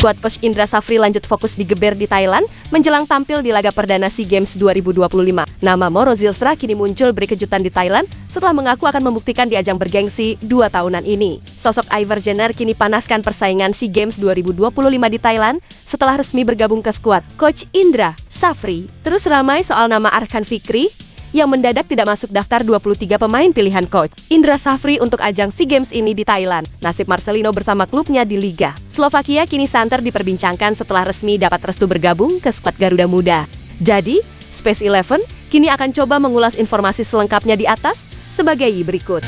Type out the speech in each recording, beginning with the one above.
Skuad Coach Indra Safri lanjut fokus digeber di Thailand menjelang tampil di laga perdana SEA Games 2025. Nama Moro Zylstra kini muncul beri kejutan di Thailand setelah mengaku akan membuktikan di ajang bergengsi 2 tahunan ini. Sosok Ivar Jenner kini panaskan persaingan SEA Games 2025 di Thailand setelah resmi bergabung ke skuad Coach Indra Safri. Terus ramai soal nama Arkan Fikri yang mendadak tidak masuk daftar 23 pemain pilihan coach Indra Safri untuk ajang SEA Games ini di Thailand. Nasib Marcelino bersama klubnya di Liga Slovakia kini santer diperbincangkan setelah resmi dapat restu bergabung ke skuad Garuda Muda. Jadi, Space 11 kini akan coba mengulas informasi selengkapnya di atas sebagai berikut.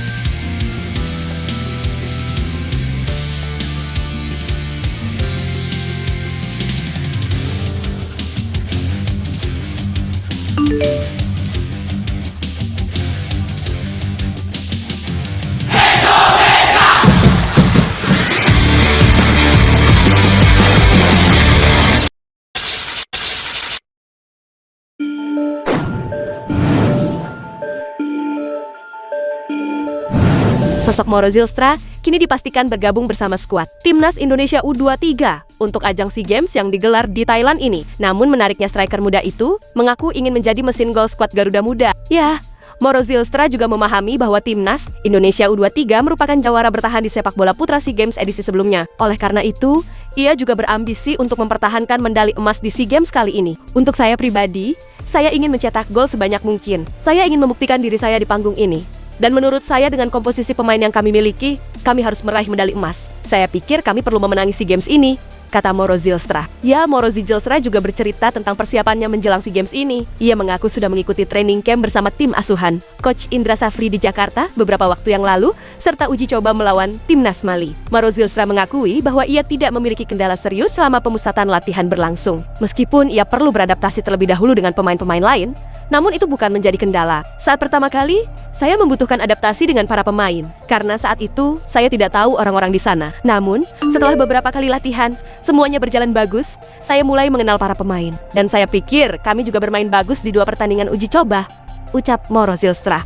Sosok Moro Zylstra kini dipastikan bergabung bersama skuad Timnas Indonesia U23 untuk ajang SEA Games yang digelar di Thailand ini. Namun menariknya striker muda itu mengaku ingin menjadi mesin gol skuad Garuda Muda. Ya, Moro Zylstra juga memahami bahwa Timnas Indonesia U23 merupakan jawara bertahan di sepak bola putra SEA Games edisi sebelumnya. Oleh karena itu, ia juga berambisi untuk mempertahankan medali emas di SEA Games kali ini. Untuk saya pribadi, saya ingin mencetak gol sebanyak mungkin. Saya ingin membuktikan diri saya di panggung ini. Dan menurut saya dengan komposisi pemain yang kami miliki, kami harus meraih medali emas. Saya pikir kami perlu memenangi SEA Games ini, kata Moro Zylstra. Ya, Moro Zylstra juga bercerita tentang persiapannya menjelang SEA Games ini. Ia mengaku sudah mengikuti training camp bersama tim asuhan Coach Indra Safri di Jakarta beberapa waktu yang lalu, serta uji coba melawan Timnas Mali. Moro Zylstra mengakui bahwa ia tidak memiliki kendala serius selama pemusatan latihan berlangsung. Meskipun ia perlu beradaptasi terlebih dahulu dengan pemain-pemain lain, namun itu bukan menjadi kendala. Saat pertama kali, saya membutuhkan adaptasi dengan para pemain, karena saat itu saya tidak tahu orang-orang di sana. Namun, setelah beberapa kali latihan, semuanya berjalan bagus, saya mulai mengenal para pemain. Dan saya pikir kami juga bermain bagus di 2 pertandingan uji coba, ucap Moro Zylstra.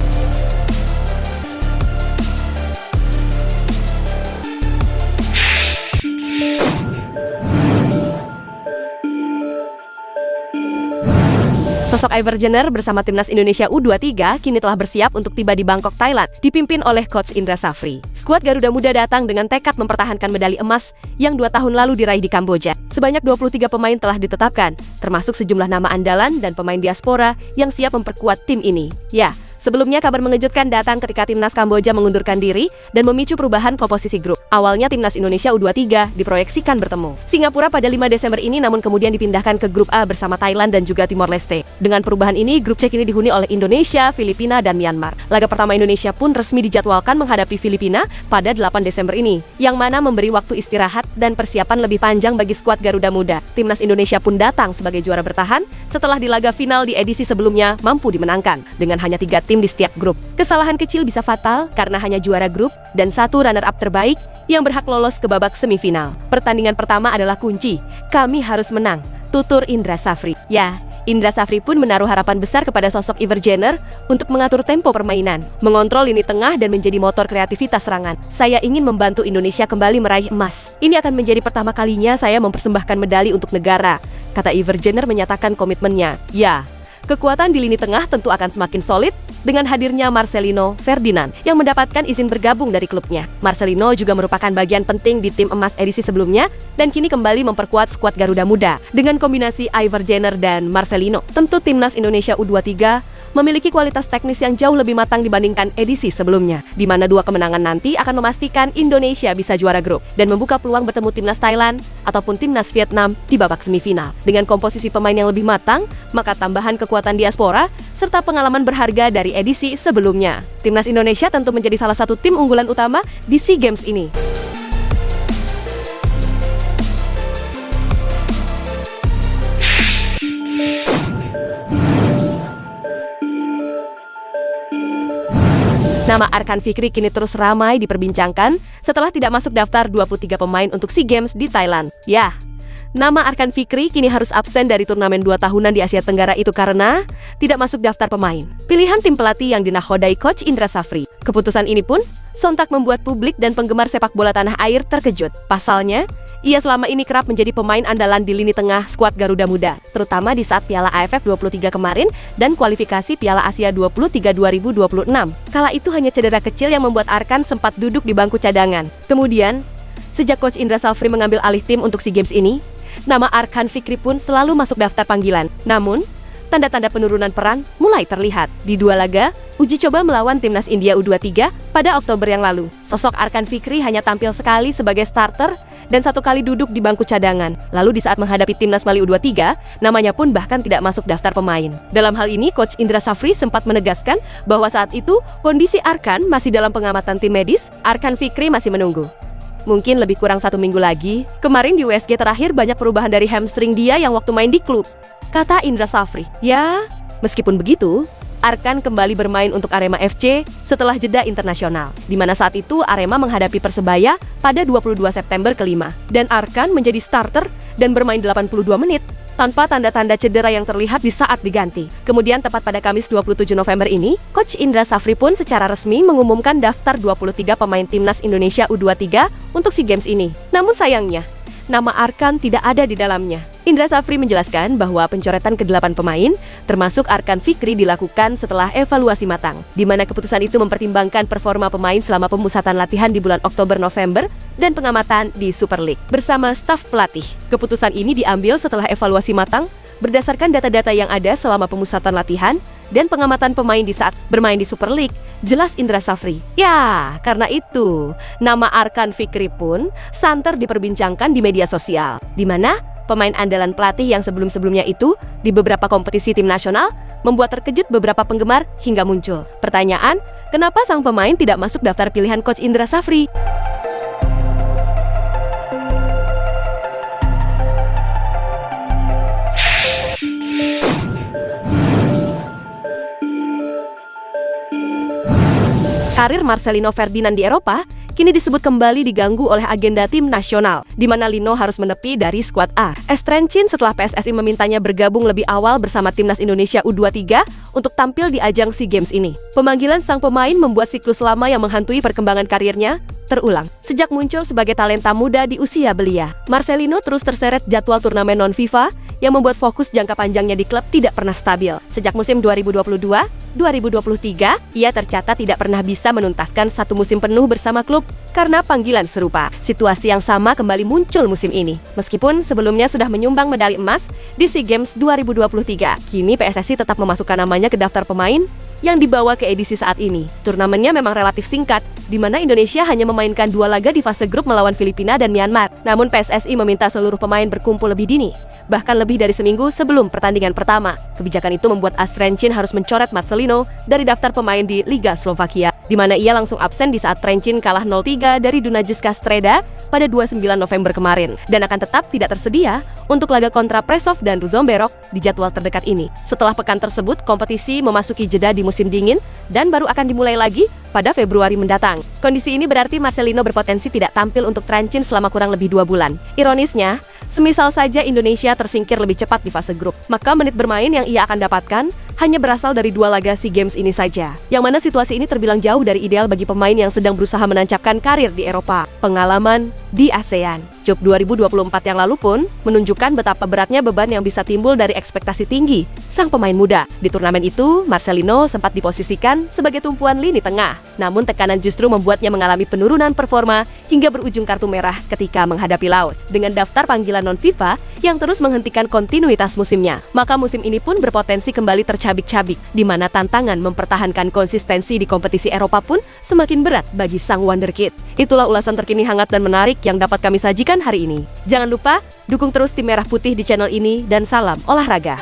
Sosok Ivar Jenner bersama Timnas Indonesia U23 kini telah bersiap untuk tiba di Bangkok, Thailand, dipimpin oleh Coach Indra Safri. Skuad Garuda Muda datang dengan tekad mempertahankan medali emas yang 2 tahun lalu diraih di Kamboja. Sebanyak 23 pemain telah ditetapkan, termasuk sejumlah nama andalan dan pemain diaspora yang siap memperkuat tim ini. Ya, sebelumnya kabar mengejutkan datang ketika Timnas Kamboja mengundurkan diri dan memicu perubahan komposisi grup. Awalnya Timnas Indonesia U23 diproyeksikan bertemu Singapura pada 5 Desember ini, namun kemudian dipindahkan ke grup A bersama Thailand dan juga Timor Leste. Dengan perubahan ini, grup C kini dihuni oleh Indonesia, Filipina, dan Myanmar. Laga pertama Indonesia pun resmi dijadwalkan menghadapi Filipina pada 8 Desember ini, yang mana memberi waktu istirahat dan persiapan lebih panjang bagi skuad Garuda Muda. Timnas Indonesia pun datang sebagai juara bertahan setelah di laga final di edisi sebelumnya mampu dimenangkan dengan hanya 3 tim di setiap grup. Kesalahan kecil bisa fatal karena hanya juara grup dan 1 runner-up terbaik yang berhak lolos ke babak semifinal. Pertandingan pertama adalah kunci. Kami harus menang, tutur Indra Safri. Ya, Indra Safri pun menaruh harapan besar kepada sosok Ivar Jenner untuk mengatur tempo permainan, mengontrol lini tengah dan menjadi motor kreativitas serangan. Saya ingin membantu Indonesia kembali meraih emas. Ini akan menjadi pertama kalinya saya mempersembahkan medali untuk negara, kata Ivar Jenner menyatakan komitmennya. Ya, kekuatan di lini tengah tentu akan semakin solid dengan hadirnya Marcelino Ferdinand yang mendapatkan izin bergabung dari klubnya. Marcelino juga merupakan bagian penting di tim emas edisi sebelumnya dan kini kembali memperkuat skuad Garuda Muda. Dengan kombinasi Ivar Jenner dan Marcelino, tentu Timnas Indonesia U23 memiliki kualitas teknis yang jauh lebih matang dibandingkan edisi sebelumnya, di mana 2 kemenangan nanti akan memastikan Indonesia bisa juara grup dan membuka peluang bertemu Timnas Thailand ataupun Timnas Vietnam di babak semifinal. Dengan komposisi pemain yang lebih matang, maka tambahan kekuatan diaspora serta pengalaman berharga dari edisi sebelumnya, Timnas Indonesia tentu menjadi salah satu tim unggulan utama di SEA Games ini. Nama Arkan Fikri kini terus ramai diperbincangkan setelah tidak masuk daftar 23 pemain untuk SEA Games di Thailand. Ya, Nama Arkan Fikri kini harus absen dari turnamen 2 tahunan di Asia Tenggara itu karena tidak masuk daftar pemain pilihan tim pelatih yang dinakodai Coach Indra Safri. Keputusan ini pun sontak membuat publik dan penggemar sepak bola tanah air terkejut. Pasalnya, ia selama ini kerap menjadi pemain andalan di lini tengah skuad Garuda Muda, terutama di saat Piala AFF 23 kemarin dan kualifikasi Piala Asia 23 2026. Kala itu hanya cedera kecil yang membuat Arkan sempat duduk di bangku cadangan. Kemudian, sejak Coach Indra Safri mengambil alih tim untuk SEA Games ini, nama Arkan Fikri pun selalu masuk daftar panggilan. Namun, tanda-tanda penurunan peran mulai terlihat. Di 2 laga, uji coba melawan timnas India U23 pada Oktober yang lalu. Sosok Arkan Fikri hanya tampil sekali sebagai starter dan 1 kali duduk di bangku cadangan. Lalu di saat menghadapi timnas Mali U23, namanya pun bahkan tidak masuk daftar pemain. Dalam hal ini, Coach Indra Safri sempat menegaskan bahwa saat itu kondisi Arkan masih dalam pengamatan tim medis. Arkan Fikri masih menunggu. Mungkin lebih kurang 1 minggu lagi. Kemarin di USG terakhir banyak perubahan dari hamstring dia yang waktu main di klub, kata Indra Safri. Ya, meskipun begitu, Arkan kembali bermain untuk Arema FC setelah jeda internasional, di mana saat itu Arema menghadapi Persebaya pada 22 September kelima. Dan Arkan menjadi starter dan bermain 82 menit tanpa tanda-tanda cedera yang terlihat di saat diganti. Kemudian tepat pada Kamis 27 November ini, Coach Indra Safri pun secara resmi mengumumkan daftar 23 pemain timnas Indonesia U23 untuk SEA Games ini. Namun sayangnya, nama Arkan tidak ada di dalamnya. Indra Safri menjelaskan bahwa pencoretan ke-8 pemain, termasuk Arkan Fikri, dilakukan setelah evaluasi matang, di mana keputusan itu mempertimbangkan performa pemain selama pemusatan latihan di bulan Oktober-November dan pengamatan di Super League bersama staf pelatih. Keputusan ini diambil setelah evaluasi matang berdasarkan data-data yang ada selama pemusatan latihan dan pengamatan pemain di saat bermain di Super League, jelas Indra Safri. Ya, karena itu, nama Arkan Fikri pun santer diperbincangkan di media sosial, di mana pemain andalan pelatih yang sebelum-sebelumnya itu di beberapa kompetisi tim nasional membuat terkejut beberapa penggemar hingga muncul pertanyaan, kenapa sang pemain tidak masuk daftar pilihan Coach Indra Safri? Karir Marcelino Ferdinand di Eropa kini disebut kembali diganggu oleh agenda tim nasional, di mana Lino harus menepi dari skuad A. Estrencin setelah PSSI memintanya bergabung lebih awal bersama timnas Indonesia U23 untuk tampil di ajang SEA Games ini. Pemanggilan sang pemain membuat siklus lama yang menghantui perkembangan karirnya terulang. Sejak muncul sebagai talenta muda di usia belia, Marcelino terus terseret jadwal turnamen non-FIFA yang membuat fokus jangka panjangnya di klub tidak pernah stabil. Sejak musim 2022-2023, ia tercatat tidak pernah bisa menuntaskan 1 musim penuh bersama klub karena panggilan serupa. Situasi yang sama kembali muncul musim ini. Meskipun sebelumnya sudah menyumbang medali emas di SEA Games 2023, kini PSSI tetap memasukkan namanya ke daftar pemain yang dibawa ke edisi saat ini. Turnamennya memang relatif singkat, di mana Indonesia hanya memainkan 2 laga di fase grup melawan Filipina dan Myanmar. Namun PSSI meminta seluruh pemain berkumpul lebih dini, bahkan lebih dari seminggu sebelum pertandingan pertama. Kebijakan itu membuat Estrencin harus mencoret Marcelino dari daftar pemain di Liga Slovakia, di mana ia langsung absen di saat Trencin kalah 0-3 dari Dunajska Streda pada 29 November kemarin, dan akan tetap tidak tersedia untuk laga kontra Prešov dan Ružomberok di jadwal terdekat ini. Setelah pekan tersebut, kompetisi memasuki jeda di musim dingin dan baru akan dimulai lagi pada Februari mendatang. Kondisi ini berarti Marcelino berpotensi tidak tampil untuk Trencin selama kurang lebih 2 bulan. Ironisnya, semisal saja Indonesia tersingkir lebih cepat di fase grup, maka menit bermain yang ia akan dapatkan hanya berasal dari 2 laga SEA Games ini saja. Yang mana situasi ini terbilang jauh dari ideal bagi pemain yang sedang berusaha menancapkan karir di Eropa. Pengalaman di ASEAN. Job 2024 yang lalu pun menunjukkan betapa beratnya beban yang bisa timbul dari ekspektasi tinggi sang pemain muda. Di turnamen itu, Marcelino sempat diposisikan sebagai tumpuan lini tengah. Namun tekanan justru membuatnya mengalami penurunan performa hingga berujung kartu merah ketika menghadapi Laos. Dengan daftar panggilan non-FIFA yang terus menghentikan kontinuitas musimnya, maka musim ini pun berpotensi kembali tercabik-cabik, di mana tantangan mempertahankan konsistensi di kompetisi Eropa pun semakin berat bagi sang wonderkid. Itulah ulasan terkini hangat dan menarik yang dapat kami sajikan hari ini. Jangan lupa dukung terus tim Merah Putih di channel ini dan salam olahraga.